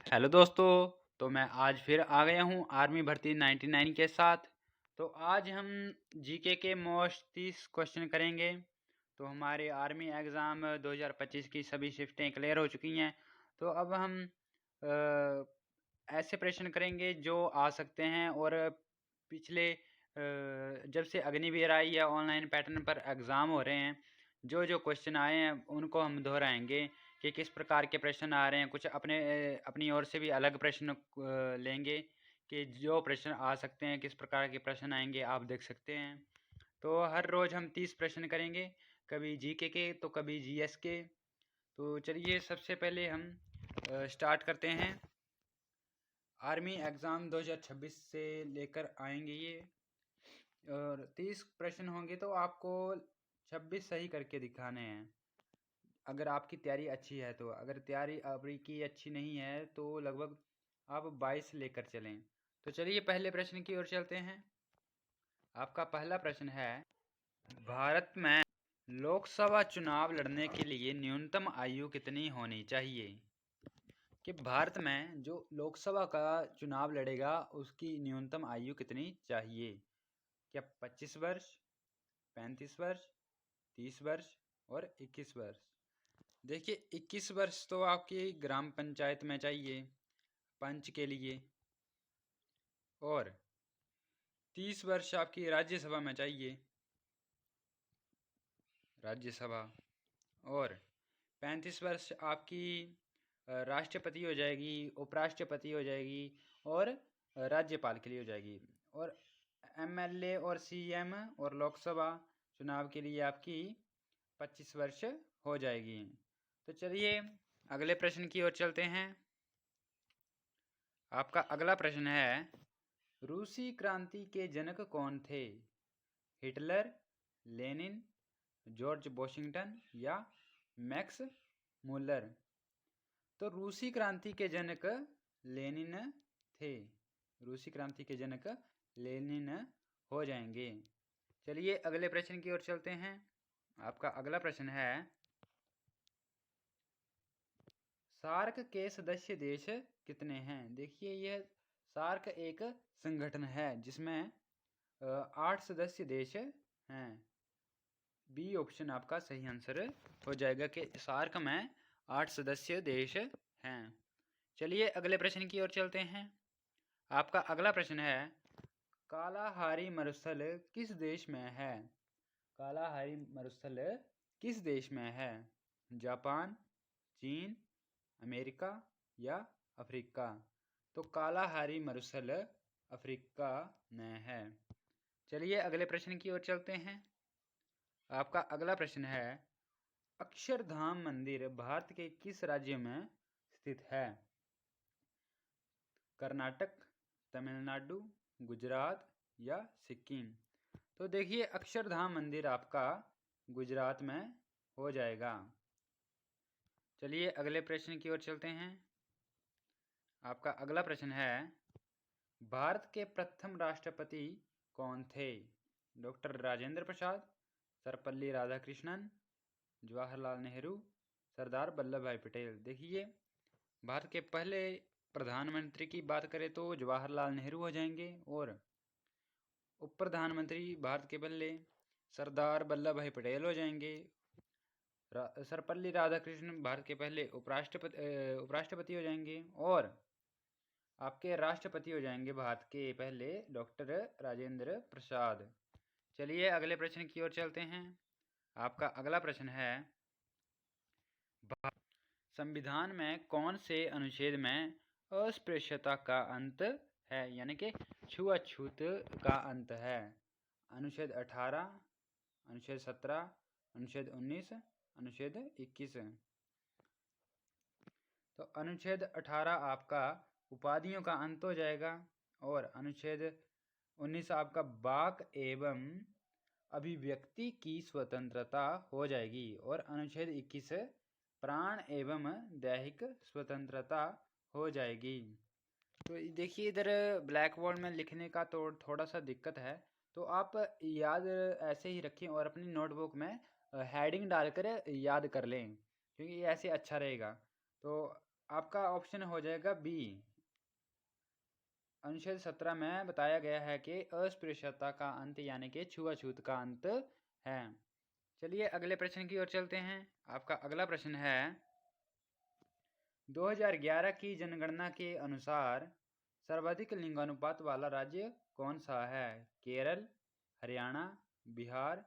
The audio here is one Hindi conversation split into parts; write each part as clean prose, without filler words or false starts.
हेलो दोस्तों। तो मैं आज फिर आ गया हूँ आर्मी भर्ती 99 के साथ। तो आज हम जीके के मोस्ट 30 क्वेश्चन करेंगे। तो हमारे आर्मी एग्ज़ाम 2025 की सभी शिफ्टें क्लियर हो चुकी हैं। तो अब हम ऐसे प्रश्न करेंगे जो आ सकते हैं और पिछले जब से अग्निवीर आई या ऑनलाइन पैटर्न पर एग्ज़ाम हो रहे हैं, जो जो क्वेश्चन आए हैं उनको हम दोहराएंगे कि किस प्रकार के प्रश्न आ रहे हैं। कुछ अपनी ओर से भी अलग प्रश्न लेंगे कि जो प्रश्न आ सकते हैं, किस प्रकार के प्रश्न आएंगे आप देख सकते हैं। तो हर रोज़ हम 30 प्रश्न करेंगे, कभी जीके के तो कभी जीएस के। तो चलिए सबसे पहले हम स्टार्ट करते हैं। आर्मी एग्ज़ाम 2026 से लेकर आएंगे ये, और 30 प्रश्न होंगे तो आपको 26 सही करके दिखाने हैं अगर आपकी तैयारी अच्छी है। तो अगर तैयारी आपकी अच्छी नहीं है तो लगभग आप 22 लेकर चलें। तो चलिए पहले प्रश्न की ओर चलते हैं। आपका पहला प्रश्न है, भारत में लोकसभा चुनाव लड़ने के लिए न्यूनतम आयु कितनी होनी चाहिए? कि भारत में जो लोकसभा का चुनाव लड़ेगा उसकी न्यूनतम आयु कितनी चाहिए? क्या 25 वर्ष, 35 वर्ष, 30 वर्ष और 21 वर्ष? देखिए 21 वर्ष तो आपकी ग्राम पंचायत में चाहिए पंच के लिए, और 30 वर्ष आपकी राज्यसभा में चाहिए, राज्यसभा, और 35 वर्ष आपकी राष्ट्रपति हो जाएगी, उपराष्ट्रपति हो जाएगी और राज्यपाल के लिए हो जाएगी। और एमएलए और सीएम और लोकसभा चुनाव के लिए आपकी 25 वर्ष हो जाएगी। तो चलिए अगले प्रश्न की ओर चलते हैं। आपका अगला प्रश्न है, रूसी क्रांति के जनक कौन थे? हिटलर, लेनिन, जॉर्ज वॉशिंगटन या मैक्स मुलर? तो रूसी क्रांति के जनक लेनिन थे। रूसी क्रांति के जनक लेनिन हो जाएंगे। चलिए अगले प्रश्न की ओर चलते हैं। आपका अगला प्रश्न है, सार्क के सदस्य देश कितने हैं? देखिए यह सार्क एक संगठन है जिसमें 8 सदस्य देश हैं। बी ऑप्शन आपका सही आंसर हो जाएगा कि सार्क में 8 सदस्य देश हैं। चलिए अगले प्रश्न की ओर चलते हैं। आपका अगला प्रश्न है, कालाहारी मरुस्थल किस देश में है? कालाहारी मरुस्थल किस देश में है? जापान, चीन, अमेरिका या अफ्रीका? तो कालाहारी मरुस्थल अफ्रीका में है। चलिए अगले प्रश्न की ओर चलते हैं। आपका अगला प्रश्न है, अक्षरधाम मंदिर भारत के किस राज्य में स्थित है? कर्नाटक, तमिलनाडु, गुजरात या सिक्किम? तो देखिए अक्षरधाम मंदिर आपका गुजरात में हो जाएगा। चलिए अगले प्रश्न की ओर चलते हैं। आपका अगला प्रश्न है, भारत के प्रथम राष्ट्रपति कौन थे? डॉक्टर राजेंद्र प्रसाद, सर्वपल्ली राधाकृष्णन, जवाहरलाल नेहरू, सरदार वल्लभ भाई पटेल? देखिए भारत के पहले प्रधानमंत्री की बात करें तो जवाहरलाल नेहरू हो जाएंगे, और उप प्रधानमंत्री भारत के पहले सरदार वल्लभ भाई पटेल हो जाएंगे। सर्वपल्ली राधाकृष्णन भारत के पहले उपराष्ट्रपति हो जाएंगे, और आपके राष्ट्रपति हो जाएंगे भारत के पहले डॉक्टर राजेंद्र प्रसाद। चलिए अगले प्रश्न की ओर चलते हैं। आपका अगला प्रश्न है, संविधान में कौन से अनुच्छेद में अस्पृश्यता का अंत है, यानी कि छुआछूत का अंत है? अनुच्छेद 18, अनुच्छेद 17, अनुच्छेद 19, अनुच्छेद 21? तो अनुच्छेद 18 आपका उपाधियों का अंत हो जाएगा, और अनुच्छेद 19 आपका वाक एवं अभिव्यक्ति की स्वतंत्रता हो जाएगी, और अनुच्छेद 21 प्राण एवं दैहिक स्वतंत्रता हो जाएगी। तो देखिए इधर ब्लैक बोर्ड में लिखने का तो थोड़ा सा दिक्कत है, तो आप याद ऐसे ही रखें और अपनी नोटबुक में हेडिंग डालकर याद कर लें, क्योंकि ये ऐसे अच्छा रहेगा। तो आपका ऑप्शन हो जाएगा बी। अनुच्छेद 17 में बताया गया है कि अस्पृश्यता का अंत यानी कि छुआछूत का अंत है। चलिए अगले प्रश्न की ओर चलते हैं। आपका अगला प्रश्न है 2011 की जनगणना के अनुसार सर्वाधिक लिंगानुपात वाला राज्य कौन सा है? केरल, हरियाणा, बिहार,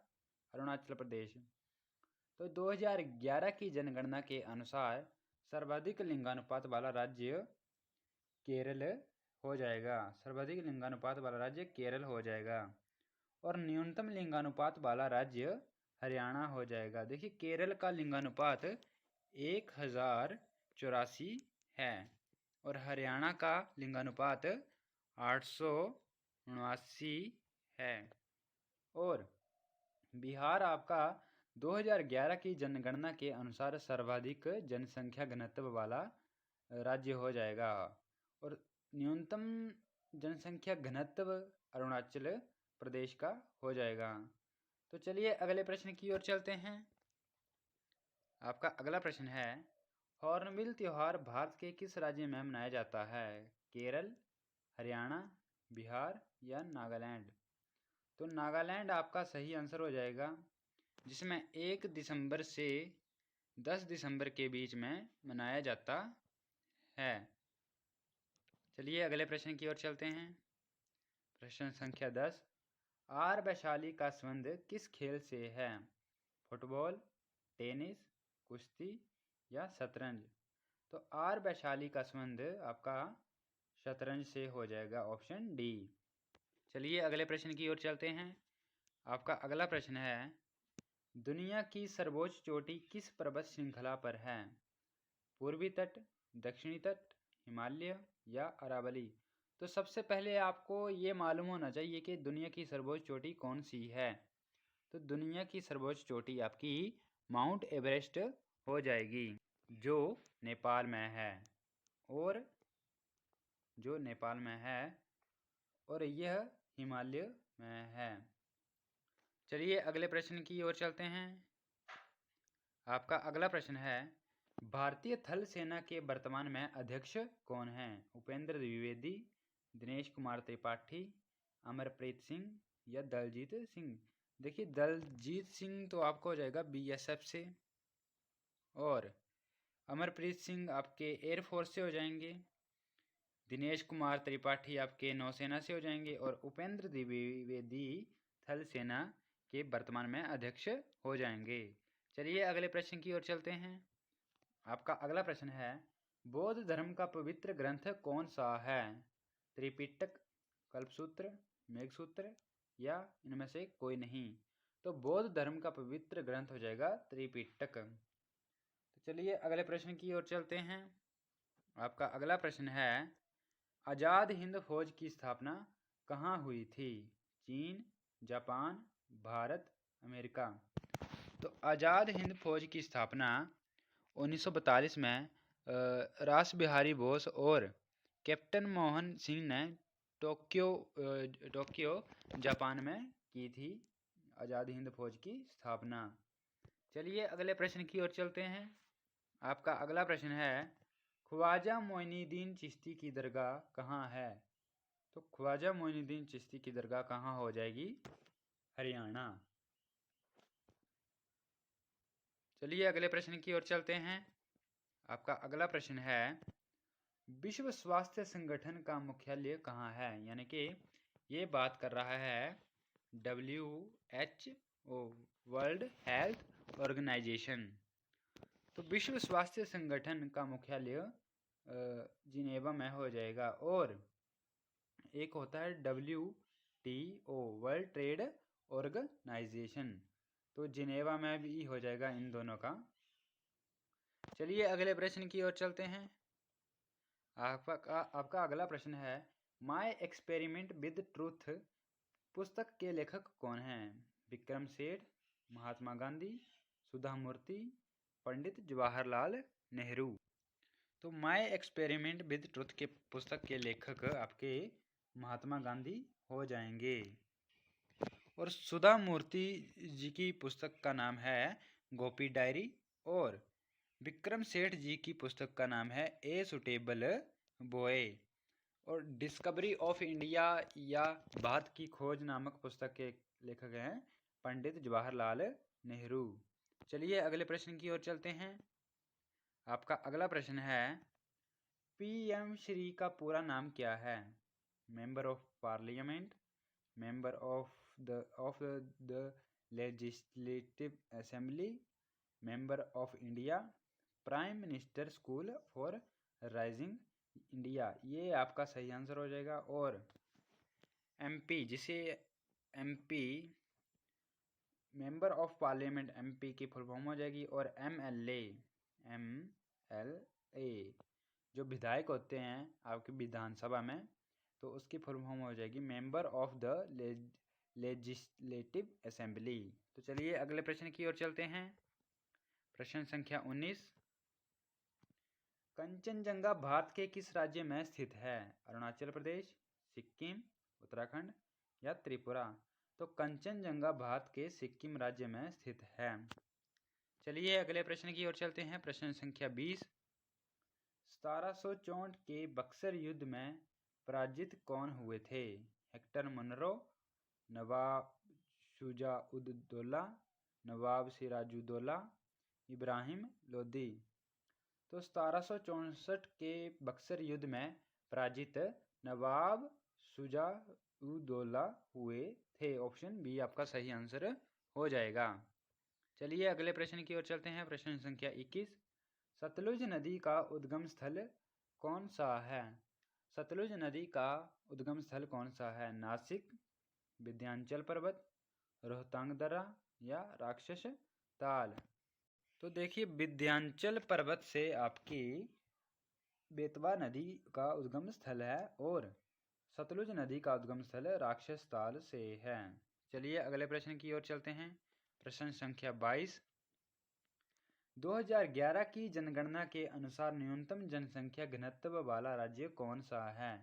अरुणाचल प्रदेश। तो 2011 की जनगणना के अनुसार सर्वाधिक लिंगानुपात वाला राज्य केरल हो जाएगा। सर्वाधिक लिंगानुपात वाला राज्य केरल हो जाएगा और न्यूनतम लिंगानुपात वाला राज्य हरियाणा हो जाएगा। देखिए केरल का लिंगानुपात 1084 है और हरियाणा का लिंगानुपात 879 है। और बिहार आपका 2011 की जनगणना के अनुसार सर्वाधिक जनसंख्या घनत्व वाला राज्य हो जाएगा और न्यूनतम जनसंख्या घनत्व अरुणाचल प्रदेश का हो जाएगा। तो चलिए अगले प्रश्न की ओर चलते हैं। आपका अगला प्रश्न है हॉर्नबिल त्योहार भारत के किस राज्य में मनाया जाता है? केरल, हरियाणा, बिहार या नागालैंड। तो नागालैंड आपका सही आंसर हो जाएगा, जिसमें 1 दिसंबर से 10 दिसंबर के बीच में मनाया जाता है। चलिए अगले प्रश्न की ओर चलते हैं। प्रश्न संख्या 10 आर वैशाली का संबंध किस खेल से है? फुटबॉल, टेनिस, कुश्ती या शतरंज। तो आर वैशाली का संबंध आपका शतरंज से हो जाएगा, ऑप्शन डी। चलिए अगले प्रश्न की ओर चलते हैं। आपका अगला प्रश्न है दुनिया की सर्वोच्च चोटी किस पर्वत श्रृंखला पर है? पूर्वी तट, दक्षिणी तट, हिमालय या अरावली। तो सबसे पहले आपको ये मालूम होना चाहिए कि दुनिया की सर्वोच्च चोटी कौन सी है। तो दुनिया की सर्वोच्च चोटी आपकी माउंट एवरेस्ट हो जाएगी, जो नेपाल में है और यह हिमालय में है। चलिए अगले प्रश्न की ओर चलते हैं। आपका अगला प्रश्न है भारतीय थल सेना के वर्तमान में अध्यक्ष कौन हैं? उपेंद्र द्विवेदी, दिनेश कुमार त्रिपाठी, अमरप्रीत सिंह या दलजीत सिंह। देखिए दलजीत सिंह तो आपको हो जाएगा बीएसएफ से और अमरप्रीत सिंह आपके एयरफोर्स से हो जाएंगे, दिनेश कुमार त्रिपाठी आपके नौसेना से हो जाएंगे और उपेंद्र द्विवेदी थल सेना के वर्तमान में अध्यक्ष हो जाएंगे। चलिए अगले प्रश्न की ओर चलते हैं। आपका अगला प्रश्न है बौद्ध धर्म का पवित्र ग्रंथ कौन सा है? त्रिपिटक, कल्पसूत्र, मेघसूत्र या इनमें से कोई नहीं। तो बौद्ध धर्म का पवित्र ग्रंथ हो जाएगा त्रिपिटक। तो चलिए अगले प्रश्न की ओर चलते हैं। आपका अगला प्रश्न है आज़ाद हिंद फौज की स्थापना कहाँ हुई थी? चीन, जापान, भारत, अमेरिका। तो आज़ाद हिंद फौज की स्थापना 1942 में रास बिहारी बोस और कैप्टन मोहन सिंह ने टोक्यो जापान में की थी आज़ाद हिंद फौज की स्थापना। चलिए अगले प्रश्न की ओर चलते हैं। आपका अगला प्रश्न है ख्वाजा मोइनुद्दीन चिश्ती की दरगाह कहाँ है? तो ख्वाजा मोइनुद्दीन चिश्ती की दरगाह कहाँ हो जाएगी? हरियाणा। चलिए अगले प्रश्न की ओर चलते हैं। आपका अगला प्रश्न है विश्व स्वास्थ्य संगठन का मुख्यालय कहाँ है? यानी कि ये बात कर रहा है WHO, वर्ल्ड हेल्थ ऑर्गेनाइजेशन। तो विश्व स्वास्थ्य संगठन का मुख्यालय जिनेवा में हो जाएगा और एक होता है WTO, वर्ल्ड ट्रेड ऑर्गेनाइजेशन। तो जिनेवा में भी हो जाएगा इन दोनों का। चलिए अगले प्रश्न की ओर चलते हैं। आपका अगला प्रश्न है माय एक्सपेरिमेंट विद ट्रूथ पुस्तक के लेखक कौन हैं? विक्रम सेठ, महात्मा गांधी, सुधा मूर्ति, पंडित जवाहरलाल नेहरू। तो माय एक्सपेरिमेंट विद ट्रूथ के पुस्तक के लेखक आपके महात्मा गांधी हो जाएंगे और सुधा मूर्ति जी की पुस्तक का नाम है गोपी डायरी और विक्रम सेठ जी की पुस्तक का नाम है ए सुटेबल बॉय। और डिस्कवरी ऑफ इंडिया या भारत की खोज नामक पुस्तक के लेखक हैं पंडित जवाहरलाल नेहरू। चलिए अगले प्रश्न की ओर चलते हैं। आपका अगला प्रश्न है, पीएम श्री का पूरा नाम क्या है? Member of parliament, member of the legislative assembly, member of India, prime minister school for rising India. ये आपका सही आंसर हो जाएगा। और एमपी, जिसे MP member of parliament MP की फुल फॉर्म हो जाएगी। और एमएलए जो विधायक होते हैं आपकी विधानसभा में, तो उसकी फुल फॉर्म हो जाएगी member of the legislative assembly. तो चलिए अगले प्रश्न की ओर चलते हैं। प्रश्न संख्या 19, कंचनजंगा भारत के किस राज्य में स्थित है? अरुणाचल प्रदेश, सिक्किम, उत्तराखंड या त्रिपुरा? तो कंचनजंगा भारत के सिक्किम राज्य में स्थित है। चलिए अगले प्रश्न की ओर चलते हैं। प्रश्न संख्या 20, 1764 के बक्सर युद्ध में पराजित कौन हुए थे? हेक्टर मुनरो, नवाब शुजाउद्दौला, नवाब सिराजुद्दौला, इब्राहिम लोदी? तो 1764 के बक्सर युद्ध में पराजित नवाब शुजाउद्दौला हुए थे। ऑप्शन बी आपका सही आंसर हो जाएगा। चलिए अगले प्रश्न की ओर चलते हैं। प्रश्न संख्या 21, सतलुज नदी का उद्गम स्थल कौन सा है? सतलुज नदी का उद्गम स्थल कौन सा है? नासिक, विंध्याचल पर्वत, रोहतांग दर्रा या राक्षस ताल? तो देखिए, विंध्याचल पर्वत से आपकी बेतवा नदी का उद्गम स्थल है और सतलुज नदी का उद्गम स्थल राक्षस ताल से है। चलिए अगले प्रश्न की ओर चलते हैं। प्रश्न संख्या 22, 2011 की जनगणना के अनुसार न्यूनतम जनसंख्या घनत्व वाला राज्य कौन सा है?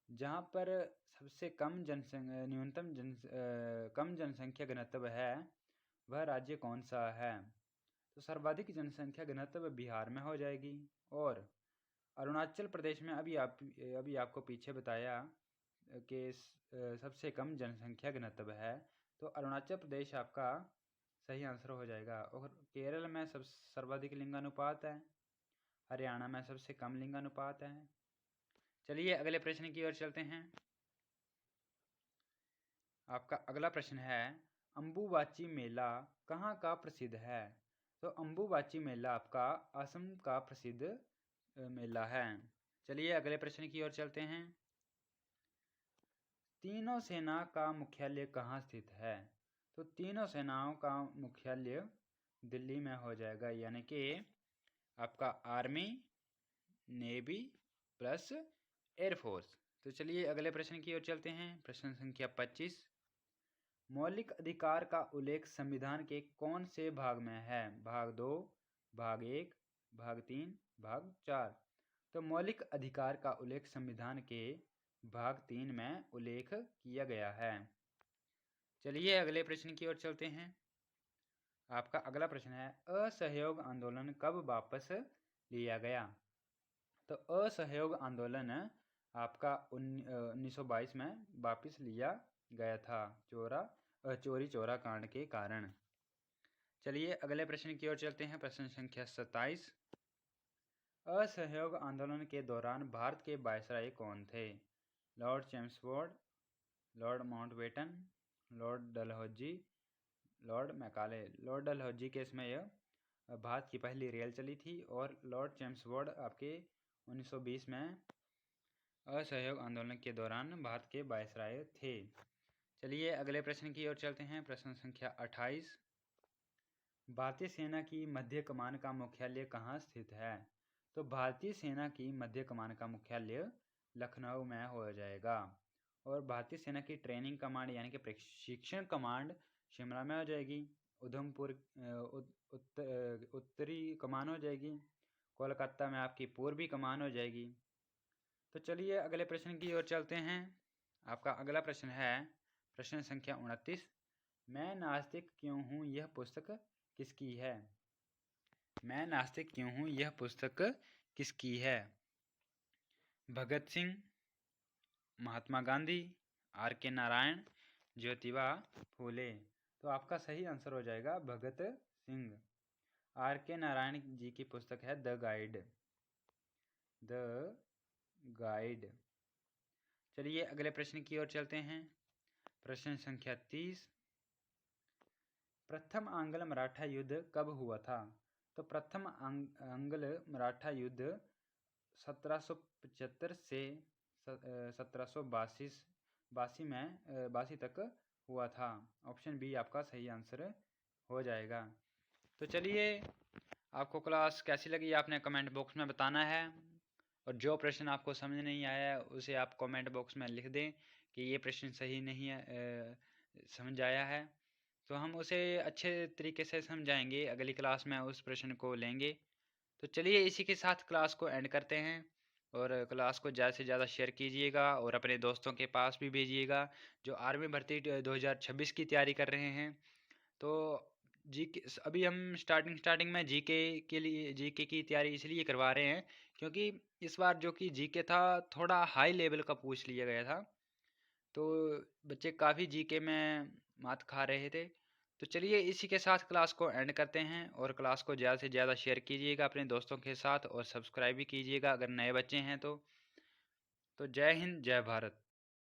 जहां पर सबसे कम कम जनसंख्या घनत्व है, वह राज्य कौन सा है? तो सर्वाधिक जनसंख्या घनत्व बिहार में हो जाएगी। और अरुणाचल प्रदेश में अभी आपको पीछे बताया कि सबसे कम जनसंख्या घनत्व है, तो अरुणाचल प्रदेश आपका सही आंसर हो जाएगा। और केरल में सर्वाधिक लिंगानुपात है, हरियाणा में सबसे कम लिंगानुपात है। चलिए अगले प्रश्न की ओर चलते हैं। आपका अगला प्रश्न है, अम्बुबाची मेला कहाँ का प्रसिद्ध है? तो अम्बुबाची मेला आपका असम का प्रसिद्ध मेला है। चलिए अगले प्रश्न की ओर चलते हैं। तीनों सेना का मुख्यालय कहाँ स्थित है? तो तीनों सेनाओं का मुख्यालय दिल्ली में हो जाएगा, यानी कि आपका आर्मी, नेवी प्लस एयरफोर्स। तो चलिए अगले प्रश्न की ओर चलते हैं। प्रश्न संख्या 25, मौलिक अधिकार का उल्लेख संविधान के कौन से भाग में है? भाग 2, भाग 1, भाग 3, भाग 4? तो मौलिक अधिकार का उल्लेख संविधान के भाग 3 में उल्लेख किया गया है। चलिए अगले प्रश्न की ओर चलते हैं। आपका अगला प्रश्न है, असहयोग आंदोलन कब वापस लिया गया? तो असहयोग आंदोलन आपका 1922 में वापस लिया गया था, चोरी चौरा कांड के कारण। चलिए अगले प्रश्न की ओर चलते हैं। प्रश्न संख्या 27, असहयोग आंदोलन के दौरान भारत के वायसराय कौन थे? Lord Chelmsford, Lord Mountbatten, Lord Dalhousie, Lord Macaulay? Lord Dalhousie के समय भारत की पहली रेल चली थी और लॉर्ड चैम्सफोर्ड आपके 1920 में असहयोग आंदोलन के दौरान भारत के वायसराय थे। चलिए अगले प्रश्न की ओर चलते हैं। प्रश्न संख्या 28, भारतीय सेना की मध्य कमान का मुख्यालय कहाँ स्थित है? तो भारतीय सेना की मध्य कमान का मुख्यालय लखनऊ में हो जाएगा। और भारतीय सेना की ट्रेनिंग कमांड यानी कि प्रशिक्षण कमांड शिमला में हो जाएगी। उधमपुर उत्तरी कमान हो जाएगी। कोलकाता में आपकी पूर्वी कमान हो जाएगी। तो चलिए अगले प्रश्न की ओर चलते हैं। आपका अगला प्रश्न है प्रश्न संख्या 29, मैं नास्तिक क्यों हूँ यह पुस्तक किसकी है? मैं नास्तिक क्यों हूँ यह पुस्तक किसकी है? भगत सिंह, महात्मा गांधी, आर के नारायण, ज्योतिबा फूले। तो आपका सही आंसर हो जाएगा भगत सिंह। आर के नारायण जी की पुस्तक है द गाइड। The guide. चलिए अगले प्रश्न की ओर चलते हैं। प्रश्न संख्या 30। प्रथम आंग्ल मराठा युद्ध कब हुआ था? तो प्रथम आंग्ल मराठा युद्ध 1775 से 1782 में तक हुआ था। ऑप्शन बी आपका सही आंसर हो जाएगा। तो चलिए, आपको क्लास कैसी लगी आपने कमेंट बॉक्स में बताना है, और जो प्रश्न आपको समझ नहीं आया उसे आप कमेंट बॉक्स में लिख दें कि ये प्रश्न सही नहीं है, समझ आया है, तो हम उसे अच्छे तरीके से समझाएंगे। अगली क्लास में उस प्रश्न को लेंगे। तो चलिए इसी के साथ क्लास को एंड करते हैं, और क्लास को ज़्यादा से ज़्यादा शेयर कीजिएगा और अपने दोस्तों के पास भी भेजिएगा जो आर्मी भर्ती 2026 की तैयारी कर रहे हैं। तो जीके अभी हम स्टार्टिंग में जीके के लिए जीके की तैयारी इसलिए करवा रहे हैं क्योंकि इस बार जो कि जीके था थोड़ा हाई लेवल का पूछ लिया गया था, तो बच्चे काफ़ी जीके में मात खा रहे थे। तो चलिए इसी के साथ क्लास को एंड करते हैं, और क्लास को ज़्यादा से ज़्यादा शेयर कीजिएगा अपने दोस्तों के साथ, और सब्सक्राइब भी कीजिएगा अगर नए बच्चे हैं तो। जय हिंद, जय भारत।